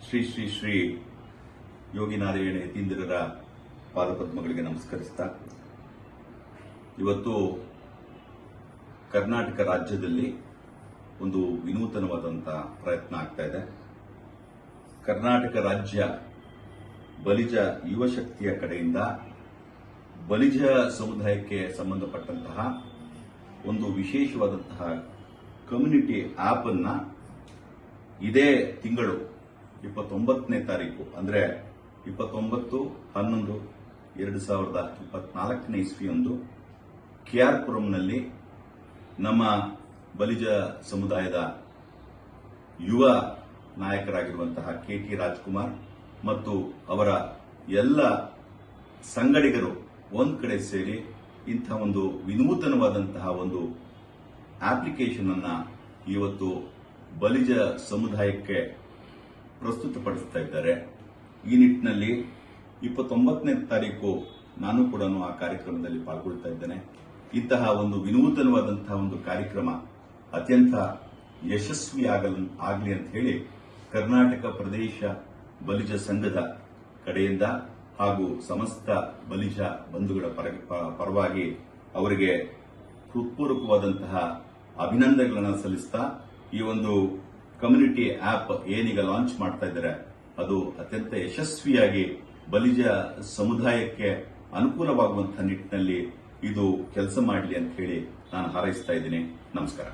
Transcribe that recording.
ಶ್ರೀ ಶ್ರೀ ಶ್ರೀ ಯೋಗಿ ನಾರಾಯಣ ಯತೀಂದ್ರರ ಪಾದಪದ್ಮಗಳಿಗೆ ನಮಸ್ಕರಿಸ್ತಾ ಇವತ್ತು ಕರ್ನಾಟಕ ರಾಜ್ಯದಲ್ಲಿ ಒಂದು ವಿನೂತನವಾದಂತಹ ಪ್ರಯತ್ನ ಆಗ್ತಾ ಇದೆ. ಕರ್ನಾಟಕ ರಾಜ್ಯ ಬಲಿಜ ಯುವ ಶಕ್ತಿಯ ಕಡೆಯಿಂದ ಬಲಿಜ ಸಮುದಾಯಕ್ಕೆ ಸಂಬಂಧಪಟ್ಟಂತಹ ಒಂದು ವಿಶೇಷವಾದಂತಹ ಕಮ್ಯುನಿಟಿ ಆಪ್ ಅನ್ನ ಇದೇ ತಿಂಗಳು 29ನೇ ತಾರೀಕು ಅಂದ್ರೆ 29/11/2024 ಇಸ್ವಿಯಂದು ಕೆಆರ್ ಪುರಂನಲ್ಲಿ ನಮ್ಮ ಬಲಿಜ ಸಮುದಾಯದ ಯುವ ನಾಯಕರಾಗಿರುವಂತಹ ಕೆಟಿ ರಾಜ್ಕುಮಾರ್ ಮತ್ತು ಅವರ ಎಲ್ಲ ಸಂಗಡಿಗರು ಒಂದ್ ಕಡೆ ಸೇರಿ ಇಂಥ ಒಂದು ವಿನೂತನವಾದಂತಹ ಒಂದು ಅಪ್ಲಿಕೇಶನ್ ಅನ್ನ ಇವತ್ತು ಬಲಿಜ ಸಮುದಾಯಕ್ಕೆ ಪ್ರಸ್ತುತಪಡಿಸ್ತಾ ಇದ್ದಾರೆ. ಈ ನಿಟ್ಟಿನಲ್ಲಿ 29ನೇ ತಾರೀಕು ನಾನು ಕೂಡ ಆ ಕಾರ್ಯಕ್ರಮದಲ್ಲಿ ಪಾಲ್ಗೊಳ್ತಾ ಇದ್ದೇನೆ. ಇಂತಹ ಒಂದು ವಿನೂತನವಾದಂತಹ ಒಂದು ಕಾರ್ಯಕ್ರಮ ಅತ್ಯಂತ ಯಶಸ್ವಿಯಾಗಲಿ ಅಂತ ಹೇಳಿ ಕರ್ನಾಟಕ ಪ್ರದೇಶ ಬಲಿಜ ಸಂಘದ ಕಡೆಯಿಂದ ಹಾಗೂ ಸಮಸ್ತ ಬಲಿಜ ಬಂಧುಗಳ ಪರವಾಗಿ ಅವರಿಗೆ ಹೃತ್ಪೂರ್ವಕವಾದಂತಹ ಅಭಿನಂದನೆಗಳನ್ನು ಸಲ್ಲಿಸ್ತಾ ಈ ಒಂದು ಕಮ್ಯುನಿಟಿ ಆಪ್ ಏನೀಗ ಲಾಂಚ್ ಮಾಡ್ತಾ ಇದ್ದಾರೆ ಅದು ಅತ್ಯಂತ ಯಶಸ್ವಿಯಾಗಿ ಬಲಿಜ ಸಮುದಾಯಕ್ಕೆ ಅನುಕೂಲವಾಗುವಂತಹ ನಿಟ್ಟಿನಲ್ಲಿ ಇದು ಕೆಲಸ ಮಾಡಲಿ ಅಂತ ಹೇಳಿ ನಾನು ಹಾರೈಸ್ತಾ ಇದ್ದೀನಿ. ನಮಸ್ಕಾರ.